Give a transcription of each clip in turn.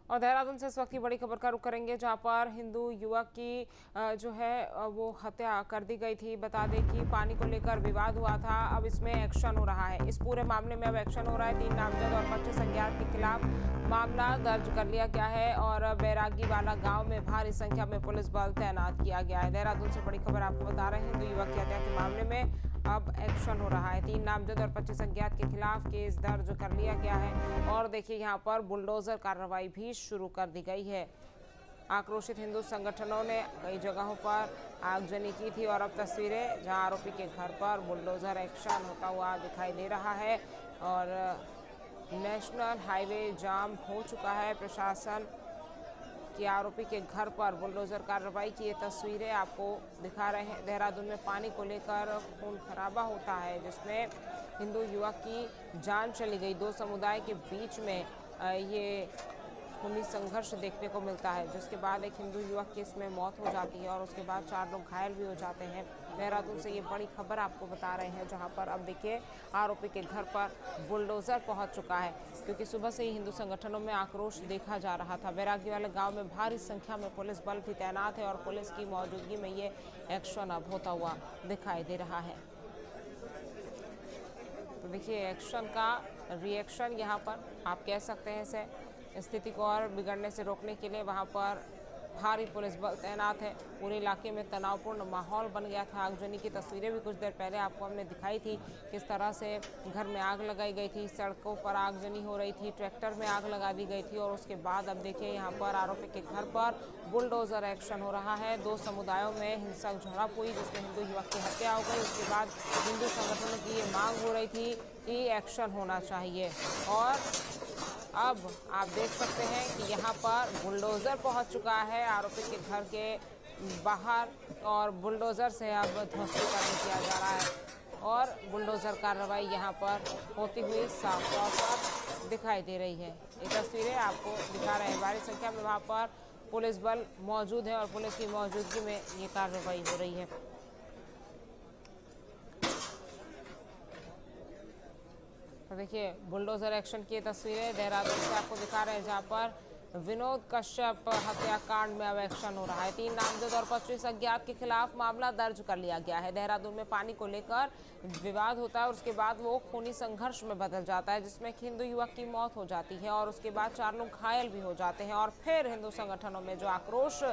और देहरादून से इस वक्त की बड़ी खबर का रुख करेंगे, जहां पर हिंदू युवक की जो है वो हत्या कर दी गई थी। बता दें कि पानी को लेकर विवाद हुआ था, अब इसमें एक्शन हो रहा है। इस पूरे मामले में अब एक्शन हो रहा है। 3 नामजद और 25 अज्ञात के खिलाफ मामला दर्ज कर लिया गया है और बैरागी वाला गांव में भारी संख्या में पुलिस बल तैनात किया गया है। देहरादून से बड़ी खबर आपको बता रहे हैं। हिंदू युवक की हत्या के मामले में अब एक्शन हो रहा है। 3 नामजद और 25 अज्ञात के खिलाफ केस दर्ज कर लिया गया है और देखिए यहाँ पर बुलडोजर कार्रवाई भी शुरू कर दी गई है। आक्रोशित हिंदू संगठनों ने कई जगहों पर आगजनी की थी और अब तस्वीरें जहां आरोपी के घर पर बुलडोजर एक्शन होता हुआ दिखाई दे रहा है और नेशनल हाईवे जाम हो चुका है। प्रशासन कि आरोपी के घर पर बुलडोजर कार्रवाई की ये तस्वीरें आपको दिखा रहे हैं। देहरादून में पानी को लेकर खून खराबा होता है, जिसमें हिंदू युवक की जान चली गई। 2 समुदाय के बीच में ये खूनी संघर्ष देखने को मिलता है, जिसके बाद एक हिंदू युवक की इसमें मौत हो जाती है और उसके बाद 4 लोग घायल भी हो जाते हैं। देहरादून से ये बड़ी खबर आपको बता रहे हैं, जहां पर अब देखिए आरोपी के घर पर बुलडोजर पहुंच चुका है, क्योंकि सुबह से ही हिंदू संगठनों में आक्रोश देखा जा रहा था। बैरागी वाले गांव में भारी संख्या में पुलिस बल भी तैनात है और पुलिस की मौजूदगी में ये एक्शन अब होता हुआ दिखाई दे रहा है। तो देखिए एक्शन का रिएक्शन यहाँ पर आप कह सकते हैं इसे। स्थिति को और बिगड़ने से रोकने के लिए वहां पर भारी पुलिस बल तैनात है। पूरे इलाके में तनावपूर्ण माहौल बन गया था। आगजनी की तस्वीरें भी कुछ देर पहले आपको हमने दिखाई थी, किस तरह से घर में आग लगाई गई थी, सड़कों पर आगजनी हो रही थी, ट्रैक्टर में आग लगा दी गई थी और उसके बाद अब देखिए यहाँ पर आरोपी के घर पर बुलडोजर एक्शन हो रहा है। 2 समुदायों में हिंसक झड़प हुई, जिसमें हिंदू युवक की हत्या हो गई। उसके बाद हिंदू संगठनों की ये मांग हो रही थी कि एक्शन होना चाहिए और अब आप देख सकते हैं कि यहाँ पर बुलडोज़र पहुँच चुका है आरोपी के घर के बाहर और बुलडोज़र से अब ध्वस्तीकरण किया जा रहा है और बुलडोज़र कार्रवाई यहाँ पर होती हुई साफ तौर पर दिखाई दे रही है। ये तस्वीरें आपको दिखा रहे हैं। भारी संख्या में वहाँ पर पुलिस बल मौजूद है और पुलिस की मौजूदगी में ये कार्रवाई हो रही है। तो देखिए बुलडोजर एक्शन की तस्वीरें देहरादून से आपको दिखा रहे हैं, जहां पर विनोद कश्यप हत्याकांड में अब एक्शन हो रहा है। 3 नामजद और 25 अज्ञात के खिलाफ मामला दर्ज कर लिया गया है। देहरादून में पानी को लेकर विवाद होता है और उसके बाद वो खूनी संघर्ष में बदल जाता है, जिसमें हिंदू युवक की मौत हो जाती है और उसके बाद 4 लोग घायल भी हो जाते हैं और फिर हिंदू संगठनों में जो आक्रोश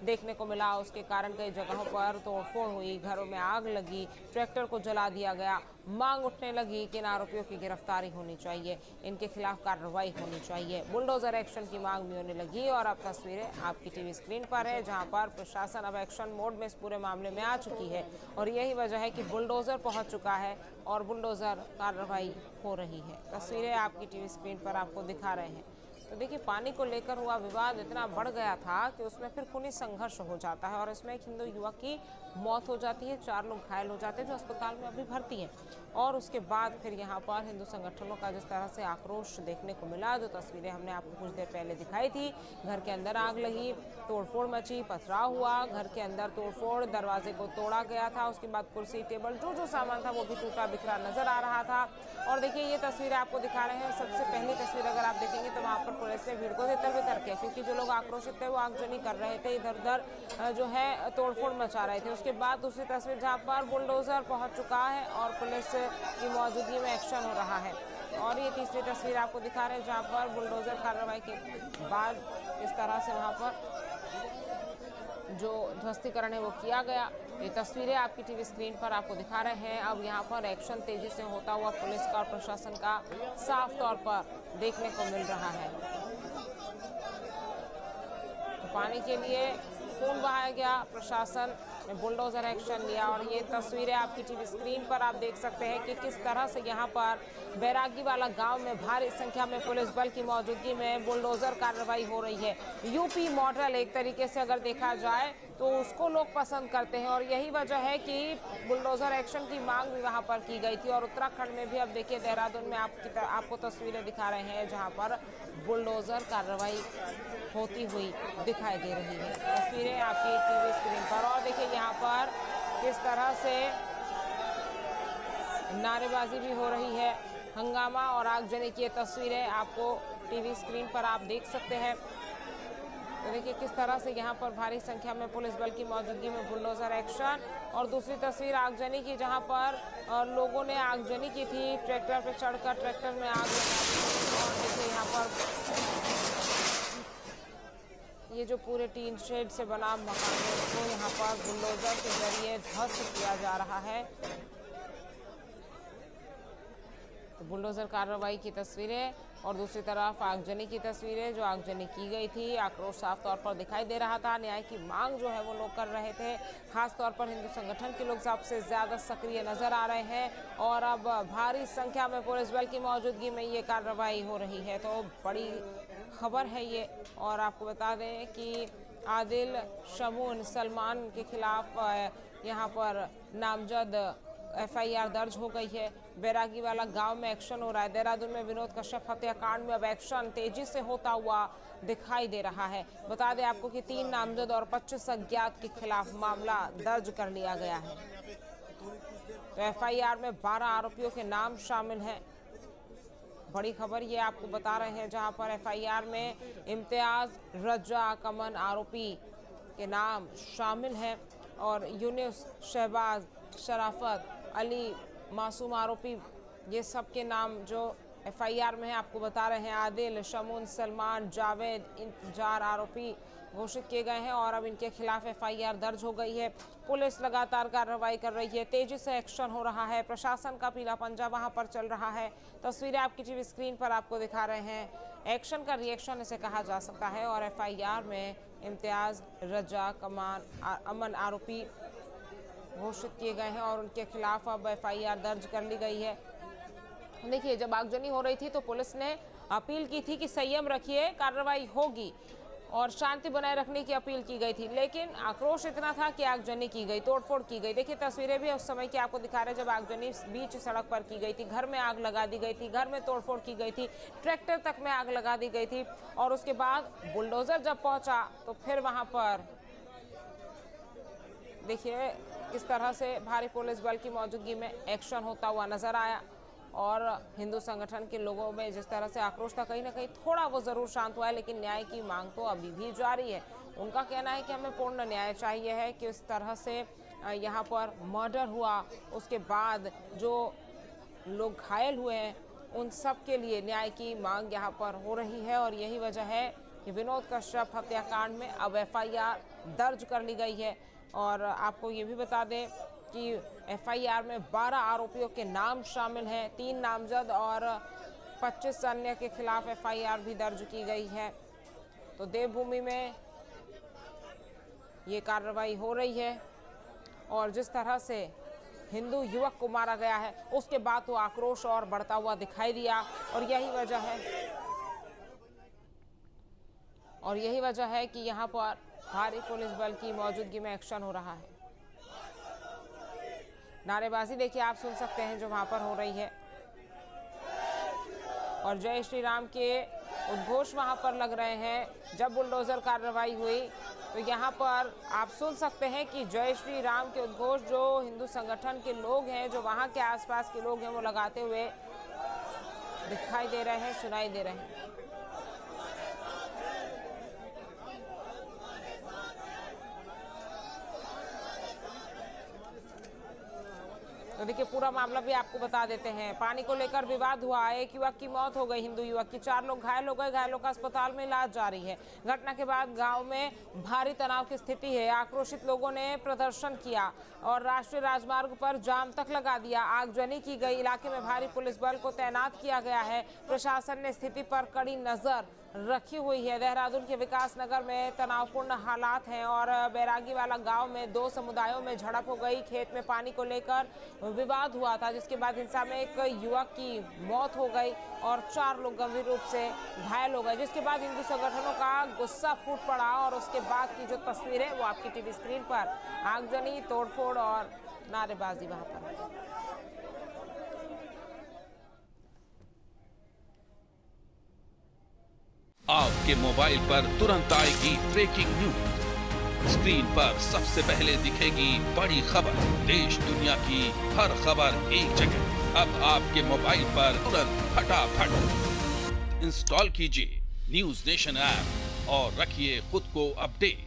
देखने को मिला, उसके कारण कई जगहों पर तोड़फोड़ हुई, घरों में आग लगी, ट्रैक्टर को जला दिया गया। मांग उठने लगी कि इन आरोपियों की गिरफ्तारी होनी चाहिए, इनके खिलाफ कार्रवाई होनी चाहिए। बुलडोजर एक्शन की मांग भी होने लगी और अब तस्वीरें आपकी टीवी स्क्रीन पर है, जहां पर प्रशासन अब एक्शन मोड में इस पूरे मामले में आ चुकी है और यही वजह है कि बुलडोजर पहुंच चुका है और बुलडोजर कार्रवाई हो रही है। तस्वीरें आपकी टीवी स्क्रीन पर आपको दिखा रहे हैं। तो देखिए पानी को लेकर हुआ विवाद इतना बढ़ गया था कि उसमें फिर खूनी संघर्ष हो जाता है और इसमें एक हिंदू युवक की मौत हो जाती है, 4 लोग घायल हो जाते हैं जो अस्पताल में अभी भर्ती हैं और उसके बाद फिर यहाँ पर हिंदू संगठनों का जिस तरह से आक्रोश देखने को मिला, जो तस्वीरें हमने आपको कुछ देर पहले दिखाई थी। घर के अंदर आग लगी, तोड़फोड़ मची, पथराव हुआ, घर के अंदर तोड़फोड़, दरवाजे को तोड़ा गया था, उसके बाद कुर्सी टेबल जो सामान था वो भी टूटा बिखरा नजर आ रहा था। और देखिए ये तस्वीरें आपको दिखा रहे हैं। सबसे पहली तस्वीर अगर आप देखेंगे तो वहाँ पर पुलिस ने भीड़ को तितर-बितर किया, क्योंकि जो लोग आक्रोशित थे वो आगजनी कर रहे थे, इधर उधर जो है तोड़फोड़ मचा रहे थे। उसके बाद दूसरी तस्वीर जहाँ पर बुलडोजर पहुँच चुका है और पुलिस की मौजूदगी में एक्शन हो रहा है और ये तीसरी तस्वीर आपको दिखा रहे हैं, जहाँ पर बुलडोजर कार्रवाई के बाद इस तरह से वहाँ पर जो ध्वस्तीकरण है वो किया गया। ये तस्वीरें आपकी टीवी स्क्रीन पर आपको दिखा रहे हैं। अब यहाँ पर एक्शन तेजी से होता हुआ पुलिस का और प्रशासन का साफ तौर पर देखने को मिल रहा है। तो पानी के लिए खून बहाया गया, प्रशासन ने बुलडोजर एक्शन लिया और ये तस्वीरें आपकी टीवी स्क्रीन पर आप देख सकते हैं कि किस तरह से यहाँ पर बैरागी वाला गांव में भारी संख्या में पुलिस बल की मौजूदगी में बुलडोजर कार्रवाई हो रही है। यूपी मॉडल एक तरीके से अगर देखा जाए तो उसको लोग पसंद करते हैं और यही वजह है कि बुलडोजर एक्शन की मांग भी वहाँ पर की गई थी। और उत्तराखंड में भी अब देखिए देहरादून में आपको तस्वीरें दिखा रहे हैं, जहाँ पर बुलडोजर कार्रवाई होती हुई दिखाई दे रही है। तस्वीरें आपकी टीवी स्क्रीन पर और देखिए यहाँ पर किस तरह से नारेबाजी भी हो रही है, हंगामा और आगजनी की तस्वीरें आपको टीवी स्क्रीन पर आप देख सकते हैं। तो देखिए किस तरह से यहाँ पर भारी संख्या में पुलिस बल की मौजूदगी में बुलडोजर एक्शन। और दूसरी तस्वीर आगजनी की, जहाँ पर लोगों ने आगजनी की थी, ट्रैक्टर पे चढ़कर ट्रैक्टर में आग लगा दी। और देखिए यहाँ पर ये जो पूरे टीन शेड से बना मकान है उसको यहाँ पर बुलडोजर के जरिए ध्वस्त किया जा रहा है। तो बुलडोजर कार्रवाई की तस्वीरें और दूसरी तरफ आगजनी की तस्वीरें, जो आगजनी की गई थी। आक्रोश साफ तौर पर दिखाई दे रहा था, न्याय की मांग जो है वो लोग कर रहे थे। खास तौर पर हिंदू संगठन के लोग सबसे ज्यादा सक्रिय नजर आ रहे हैं और अब भारी संख्या में पुलिस बल की मौजूदगी में ये कार्रवाई हो रही है। तो बड़ी खबर है ये। और आपको बता दें कि आदिल शमून सलमान के खिलाफ यहाँ पर नामजद एफआईआर दर्ज हो गई है। बैरागी वाला गांव में एक्शन हो रहा है। देहरादून में विनोद कश्यप हत्याकांड में अब एक्शन तेजी से होता हुआ दिखाई दे रहा है। बता दें आपको कि 3 नामजद और 25 अज्ञात के खिलाफ मामला दर्ज कर लिया गया है। तो एफआईआर में 12 आरोपियों के नाम शामिल हैं। बड़ी खबर ये आपको बता रहे हैं, जहां पर एफआईआर में इम्तियाज, रज्जाक, अमन आरोपी के नाम शामिल हैं और यूनुस, शहबाज, शराफत, अली, मासूम आरोपी, ये सब के नाम जो एफआईआर में है आपको बता रहे हैं। आदिल, शमून, सलमान, जावेद, इन 4 आरोपी घोषित किए गए हैं और अब इनके खिलाफ एफआईआर दर्ज हो गई है। पुलिस लगातार कार्रवाई कर रही है, तेजी से एक्शन हो रहा है, प्रशासन का पीला पंजा वहां पर चल रहा है। तस्वीरें आपकी टीवी स्क्रीन पर आपको दिखा रहे हैं। एक्शन का रिएक्शन इसे कहा जा सकता है। और एफआईआर में इम्तियाज, रज्जाक, अमन आरोपी घोषित किए गए हैं और उनके खिलाफ अब एफआईआर दर्ज कर ली गई है। देखिए, जब आगजनी हो रही थी तो पुलिस ने अपील की थी कि संयम रखिए, कार्रवाई होगी और शांति बनाए रखने की अपील की गई थी। लेकिन आक्रोश इतना था कि आगजनी की गई, तोड़फोड़ की गई। देखिए तस्वीरें भी उस समय की आपको दिखा रहे हैं जब आगजनी बीच सड़क पर की गई थी। घर में आग लगा दी गई थी, घर में तोड़फोड़ की गई थी, ट्रैक्टर तक में आग लगा दी गई थी। और उसके बाद बुलडोजर जब पहुंचा तो फिर वहां पर देखिए किस तरह से भारी पुलिस बल की मौजूदगी में एक्शन होता हुआ नजर आया। और हिंदू संगठन के लोगों में जिस तरह से आक्रोश था, कहीं ना कहीं थोड़ा वो जरूर शांत हुआ है, लेकिन न्याय की मांग तो अभी भी जारी है। उनका कहना है कि हमें पूर्ण न्याय चाहिए है कि इस तरह से यहाँ पर मर्डर हुआ, उसके बाद जो लोग घायल हुए हैं उन सब के लिए न्याय की मांग यहाँ पर हो रही है। और यही वजह है कि विनोद कश्यप हत्याकांड में अब एफआईआर दर्ज कर ली गई है। और आपको ये भी बता दें कि एफआईआर में 12 आरोपियों के नाम शामिल हैं, 3 नामजद और 25 अन्य के खिलाफ एफआईआर भी दर्ज की गई है। तो देवभूमि में ये कार्रवाई हो रही है और जिस तरह से हिंदू युवक को मारा गया है उसके बाद तो आक्रोश और बढ़ता हुआ दिखाई दिया। और यही वजह है कि यहाँ पर भारी पुलिस बल की मौजूदगी में एक्शन हो रहा है। नारेबाजी देखिए आप सुन सकते हैं जो वहां पर हो रही है और जय श्री राम के उद्घोष वहां पर लग रहे हैं। जब बुलडोजर कार्रवाई हुई तो यहाँ पर आप सुन सकते हैं कि जय श्री राम के उद्घोष जो हिंदू संगठन के लोग हैं, जो वहां के आसपास के लोग हैं, वो लगाते हुए दिखाई दे रहे हैं, सुनाई दे रहे हैं। तो देखिए पूरा मामला भी आपको बता देते हैं। पानी को लेकर विवाद हुआ, एक युवक की मौत हो गई, हिंदू युवक की, 4 लोग घायल हो गए, घायलों का अस्पताल में इलाज जारी है। घटना के बाद गांव में भारी तनाव की स्थिति है। आक्रोशित लोगों ने प्रदर्शन किया और राष्ट्रीय राजमार्ग पर जाम तक लगा दिया। आगजनी की गई, इलाके में भारी पुलिस बल को तैनात किया गया है। प्रशासन ने स्थिति पर कड़ी नजर रखी हुई है। देहरादून के विकास नगर में तनावपूर्ण हालात हैं और बैरागी वाला गांव में 2 समुदायों में झड़प हो गई। खेत में पानी को लेकर विवाद हुआ था, जिसके बाद हिंसा में एक युवक की मौत हो गई और 4 लोग गंभीर रूप से घायल हो गए, जिसके बाद हिंदू संगठनों का गुस्सा फूट पड़ा। और उसके बाद की जो तस्वीर है वो आपकी टीवी स्क्रीन पर, आगजनी, तोड़फोड़ और नारेबाजी वहां पर। आपके मोबाइल पर तुरंत आएगी ब्रेकिंग न्यूज। स्क्रीन पर सबसे पहले दिखेगी बड़ी खबर। देश दुनिया की हर खबर एक जगह। अब आपके मोबाइल पर तुरंत फटाफट इंस्टॉल कीजिए न्यूज नेशन ऐप। और रखिए खुद को अपडेट।